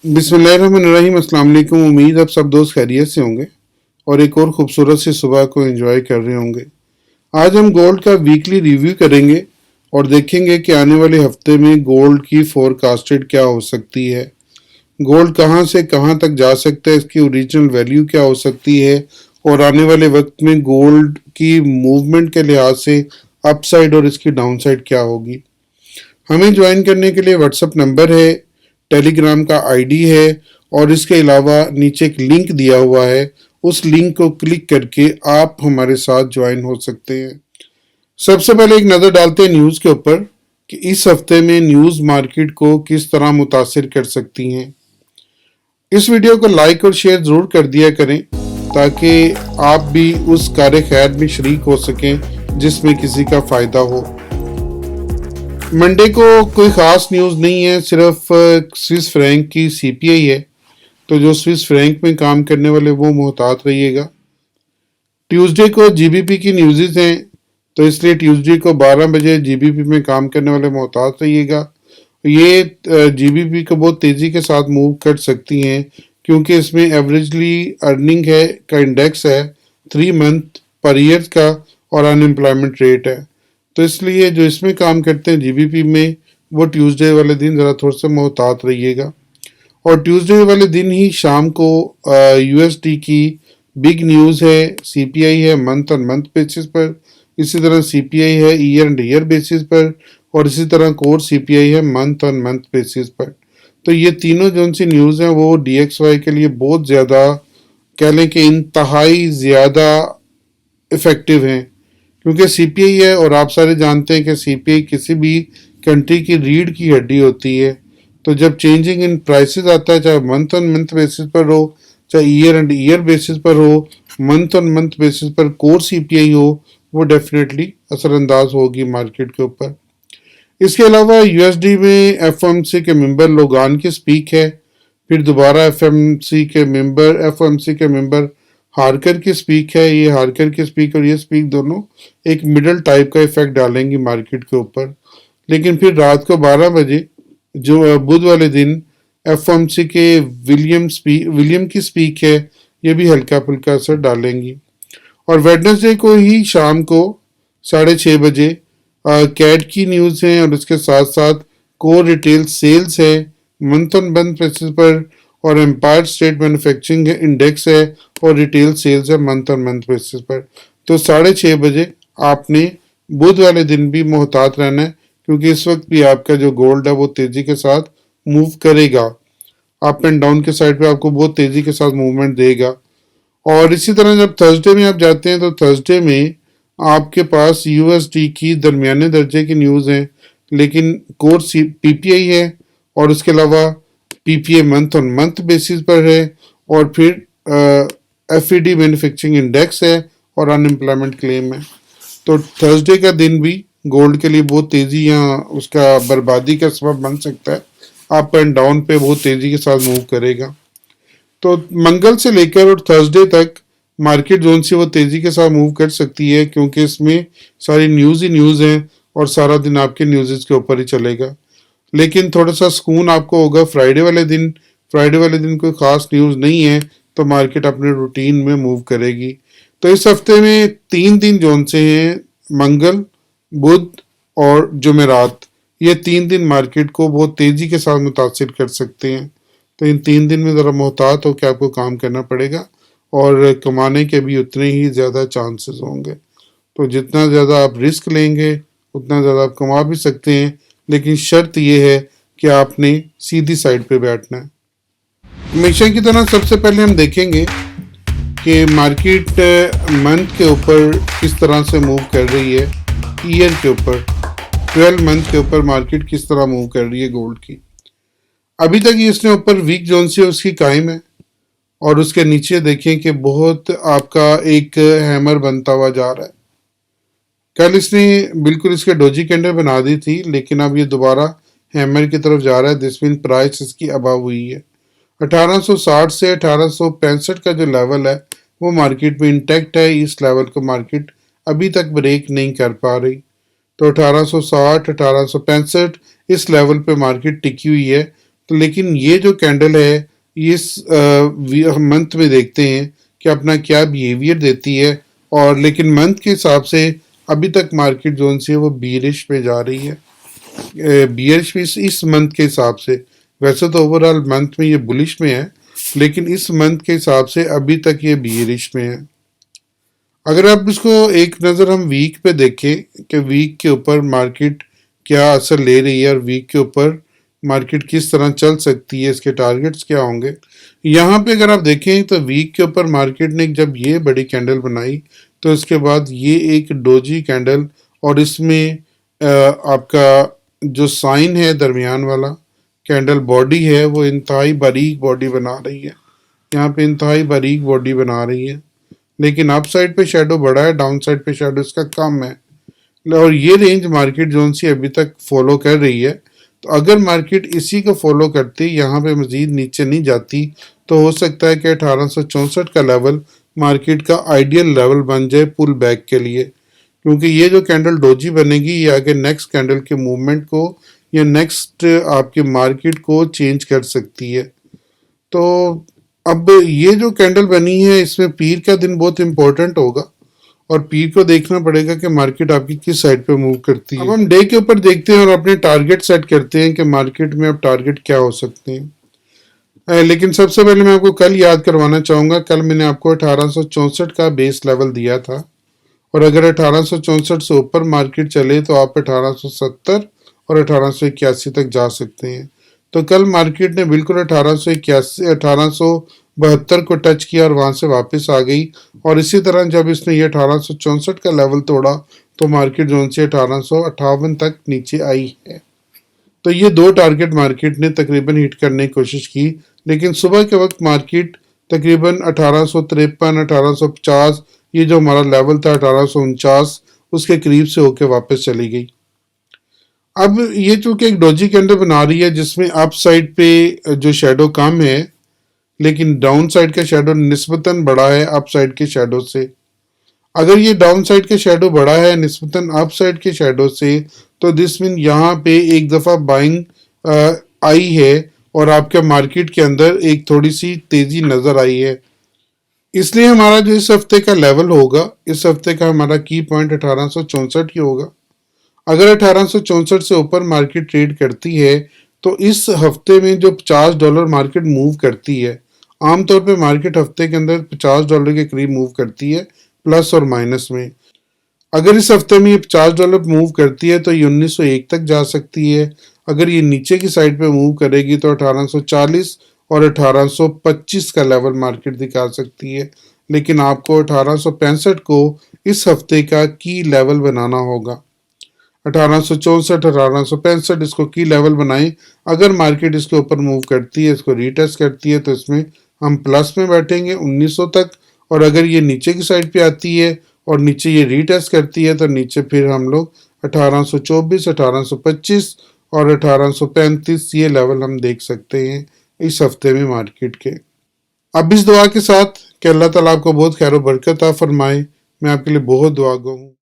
बिस्मिल्लाहिर्रहमानिर्रहीम। अस्सलाम वालेकुम। उम्मीद आप सब दोस्त खैरियत से होंगे और एक और ख़ूबसूरत सी सुबह को एंजॉय कर रहे होंगे। आज हम गोल्ड का वीकली रिव्यू करेंगे और देखेंगे कि आने वाले हफ्ते में गोल्ड की फोरकास्टेड क्या हो सकती है, गोल्ड कहां से कहां तक जा सकता है, इसकी ओरिजिनल वैल्यू क्या हो सकती है और आने वाले वक्त में गोल्ड की मूवमेंट के लिहाज से अपसाइड और इसकी डाउनसाइड क्या होगी। हमें ज्वाइन करने के लिए व्हाट्सअप नंबर है, टेलीग्राम का आईडी है और इसके अलावा नीचे एक लिंक दिया हुआ है। उस लिंक को क्लिक करके आप हमारे साथ ज्वाइन हो सकते हैं। सबसे पहले एक नज़र डालते हैं न्यूज़ के ऊपर कि इस हफ्ते में न्यूज़ मार्केट को किस तरह मुतासिर कर सकती हैं। इस वीडियो को लाइक और शेयर ज़रूर कर दिया करें ताकि आप भी उस कार्य खैर में शरीक हो सकें जिसमें किसी का फ़ायदा हो। मंडे को कोई ख़ास न्यूज़ नहीं है, सिर्फ स्विस फ्रैंक की सीपीआई है, तो जो स्विस फ्रैंक में काम करने वाले वो मोहतात रहिएगा। ट्यूसडे को जीबीपी की न्यूज़ हैं, तो इसलिए ट्यूसडे को 12 बजे जीबीपी में काम करने वाले मोहतात रहिएगा। ये जीबीपी को बहुत तेज़ी के साथ मूव कर सकती हैं क्योंकि इसमें एवरेजली अर्निंग है का इंडेक्स है 3 मंथ पर ईयर का और अनएम्प्लॉयमेंट रेट है, तो इसलिए जो इसमें काम करते हैं जीबीपी में वो ट्यूसडे वाले दिन ज़रा थोड़ा सा मोहतात रहिएगा। और ट्यूसडे वाले दिन ही शाम को यूएसडी की बिग न्यूज़ है, सीपीआई है मंथ ऑन मंथ बेसिस पर, इसी तरह सीपीआई है ईयर एंड ईयर बेसिस पर और इसी तरह कोर सीपीआई है मंथ ऑन मंथ बेसिस पर। तो ये तीनों जो सी न्यूज़ हैं वो डीएक्सवाई के लिए बहुत ज़्यादा कह लें कि इंतहाई ज़्यादा इफ़ेक्टिव हैं क्योंकि सीपीआई है और आप सारे जानते हैं कि सीपीआई किसी भी कंट्री की रीढ़ की हड्डी होती है। तो जब चेंजिंग इन प्राइसेस आता है, चाहे मंथ ऑन मंथ बेसिस पर हो, चाहे ईयर एंड ईयर बेसिस पर हो, मंथ ऑन मंथ बेसिस पर कोर सीपीआई हो, वो डेफिनेटली असरअंदाज होगी मार्केट के ऊपर। इसके अलावा यूएसडी में एफओएमसी के मेंबर लोगान की स्पीक है, फिर दोबारा एफओएमसी के मेंबर हार्कर की स्पीक है। ये हार्कर की स्पीक और ये स्पीक दोनों एक मिडल टाइप का इफेक्ट डालेंगी मार्केट के ऊपर। लेकिन फिर रात को 12 बजे जो बुध वाले दिन एफओएमसी के विलियम की स्पीक है, ये भी हल्का फुल्का असर डालेंगी। और वेडनेसडे को ही शाम को 6:30 बजे कैट की न्यूज़ है और उसके साथ साथ कोर रिटेल सेल्स है मंथ ऑन मंथ बेसिस पर और एम्पायर स्टेट मैन्युफैक्चरिंग इंडेक्स है और रिटेल सेल्स है मंथ ऑन मंथ बेसिस पर। तो 6:30 बजे आपने बुध वाले दिन भी मोहतात रहना है क्योंकि इस वक्त भी आपका जो गोल्ड है वो तेज़ी के साथ मूव करेगा, अप एंड डाउन के साइड पे आपको बहुत तेज़ी के साथ मूवमेंट देगा। और इसी तरह जब थर्सडे में आप जाते हैं तो थर्सडे में आपके पास यूएसडी की दरमियाने दर्जे की न्यूज़ है, लेकिन कोर पीपीआई है और उसके अलावा PPI month on month basis पर है और फिर एफईडी मैन्युफैक्चरिंग इंडेक्स है और अनएम्प्लॉयमेंट क्लेम है। तो थर्सडे का दिन भी गोल्ड के लिए बहुत तेज़ी या उसका बर्बादी का सबब बन सकता है, अप एंड डाउन पे बहुत तेज़ी के साथ मूव करेगा। तो मंगल से लेकर और थर्सडे तक मार्केट जोन से वो तेज़ी के साथ मूव कर सकती है क्योंकि इसमें सारी न्यूज़ ही न्यूज़ हैं और सारा दिन आपके न्यूज़ के ऊपर ही चलेगा। लेकिन थोड़ा सा सुकून आपको होगा फ्राइडे वाले दिन। फ्राइडे वाले दिन कोई ख़ास न्यूज़ नहीं है तो मार्केट अपने रूटीन में मूव करेगी। तो इस हफ्ते में 3 दिन जोन से हैं, मंगल, बुध और जुमेरात। ये 3 दिन मार्केट को बहुत तेज़ी के साथ मुतासिर कर सकते हैं। तो इन 3 दिन में ज़रा मोहतात होकर आपको काम करना पड़ेगा और कमाने के भी उतने ही ज़्यादा चांसेस होंगे। तो जितना ज़्यादा आप रिस्क लेंगे उतना ज़्यादा आप कमा भी सकते हैं, लेकिन शर्त ये है कि आपने सीधी साइड पे बैठना है। हमेशा की तरह सबसे पहले हम देखेंगे कि मार्केट मंथ के ऊपर किस तरह से मूव कर रही है, ईयर के ऊपर 12 मंथ के ऊपर मार्केट किस तरह मूव कर रही है गोल्ड की। अभी तक इसने ऊपर वीक जोन से उसकी कायम है और उसके नीचे देखें कि बहुत आपका एक हैमर बनता हुआ जा रहा है। कल इसने बिल्कुल इसके डोजी कैंडल बना दी थी, लेकिन अब ये दोबारा हैमर की तरफ जा रहा है। दिस मीन प्राइस इसकी अबव हुई है। 1860 से 1865 का जो लेवल है वो मार्केट में इंटैक्ट है। इस लेवल को मार्केट अभी तक ब्रेक नहीं कर पा रही। तो 1860 1865 इस लेवल पे मार्केट टिकी हुई है। تو لیکن یہ جو کینڈل ہے اس منتھ میں دیکھتے ہیں کہ اپنا کیا بیہیویئر دیتی ہے، اور لیکن منتھ کے حساب سے ابھی تک مارکیٹ جو سی ہے وہ بیئرش پہ جا رہی ہے، بیئرش پہ اس منتھ کے حساب سے. ویسے تو اوور آل منتھ میں یہ بلش میں ہے، لیکن اس منتھ کے حساب سے ابھی تک یہ بیئرش میں ہے. اگر آپ اس کو ایک نظر ہم ویک پہ دیکھیں کہ ویک کے اوپر مارکیٹ کیا اثر لے رہی ہے اور ویک کے اوپر مارکیٹ کس طرح چل سکتی ہے، اس کے ٹارگٹس کیا ہوں گے. یہاں پہ اگر آپ دیکھیں تو ویک کے اوپر مارکیٹ نے جب یہ بڑی کینڈل بنائی تو اس کے بعد یہ ایک ڈوجی کینڈل، اور اس میں آپ کا جو سائن ہے درمیان والا کینڈل باڈی ہے وہ انتہائی باریک باڈی بنا رہی ہے. یہاں پہ انتہائی باریک باڈی بنا رہی ہے، لیکن اپ سائڈ پہ شیڈو بڑا ہے، ڈاؤن سائڈ پہ شیڈو اس کا کم ہے، اور یہ رینج مارکیٹ جو سی ابھی تک فالو کر رہی ہے. تو اگر مارکیٹ اسی کو فالو کرتی، یہاں پہ مزید نیچے نہیں جاتی، تو ہو سکتا ہے کہ 1864 کا لیول مارکیٹ کا آئیڈیل لیول بن جائے پل بیک کے لیے، کیونکہ یہ جو کینڈل ڈوجی بنے گی یہ آگے نیکسٹ کینڈل کے موومنٹ کو یا نیکسٹ آپ کے مارکیٹ کو چینج کر سکتی ہے. تو اب یہ جو کینڈل بنی ہے اس میں پیر کا دن بہت امپورٹنٹ ہوگا، اور پیر کو دیکھنا پڑے گا کہ مارکیٹ آپ کی کس سائڈ پہ موو کرتی ہے. اب ہم ڈے کے اوپر دیکھتے ہیں اور اپنے ٹارگٹ سیٹ کرتے ہیں کہ مارکیٹ میں اب ٹارگٹ کیا ہو سکتے ہیں. لیکن سب سے پہلے میں آپ کو کل یاد کروانا چاہوں گا، کل میں نے آپ کو 1864 کا بیس لیول دیا تھا، اور اگر 1864 سے اوپر مارکیٹ چلے تو آپ 1870 اور 1881 تک جا سکتے ہیں. تو کل مارکیٹ نے بالکل 1872 کو ٹچ کیا اور وہاں سے واپس آ گئی، اور اسی طرح جب اس نے یہ 1864 کا لیول توڑا تو مارکیٹ جو سے 1858 تک نیچے آئی ہے. تو یہ دو ٹارگٹ مارکیٹ نے تقریباً ہٹ کرنے کی کوشش کی، لیکن صبح کے وقت مارکیٹ تقریباً 1853 1850 یہ جو ہمارا لیول تھا 1849 اس کے قریب سے ہو کے واپس چلی گئی. اب یہ چونکہ ایک ڈوجی کینڈل بنا رہی ہے جس میں اپ سائڈ پہ جو شیڈو کم ہے، لیکن ڈاؤن سائڈ کا شیڈو نسبتاً بڑا ہے اپ سائڈ کے شیڈو سے. اگر یہ ڈاؤن سائڈ کے شیڈو بڑا ہے نسبتاً اپ سائڈ کے شیڈو سے، تو دس مین یہاں پہ ایک دفعہ بائنگ آئی ہے اور آپ کے مارکیٹ کے اندر ایک تھوڑی سی تیزی نظر آئی ہے. اس لیے ہمارا جو اس ہفتے کا لیول ہوگا، اس ہفتے کا ہمارا کی پوائنٹ 1864 ہی ہوگا. اگر 1864 سے اوپر مارکیٹ ٹریڈ کرتی ہے تو اس ہفتے میں جو $50 مارکیٹ موو کرتی ہے، عام طور پہ مارکیٹ ہفتے کے اندر $50 کے قریب موو کرتی ہے پلس اور مائنس میں. اگر اس ہفتے میں یہ $50 موو کرتی ہے تو یہ 1901 تک جا سکتی ہے. اگر یہ نیچے کی سائڈ پہ موو کرے گی تو 1840 اور 1825 کا لیول مارکیٹ دکھا سکتی ہے. لیکن آپ کو 1865 کو اس ہفتے کا کی لیول بنانا ہوگا. 1864 1865 اس کو کی لیول بنائیں. اگر مارکیٹ اس کے اوپر موو کرتی ہے، اس کو ریٹیسٹ کرتی ہے، تو اس میں ہم پلس میں بیٹھیں گے 1900 تک. اور اگر یہ نیچے کی سائڈ پہ آتی ہے اور نیچے یہ ریٹیسٹ کرتی ہے تو نیچے پھر ہم لوگ 1824 1825 اور 1835 یہ لیول ہم دیکھ سکتے ہیں اس ہفتے میں مارکیٹ کے. اب اس دعا کے ساتھ کہ اللہ تعالیٰ آپ کو بہت خیر و برکت عطا فرمائے، میں آپ کے لیے بہت دعا گو ہوں.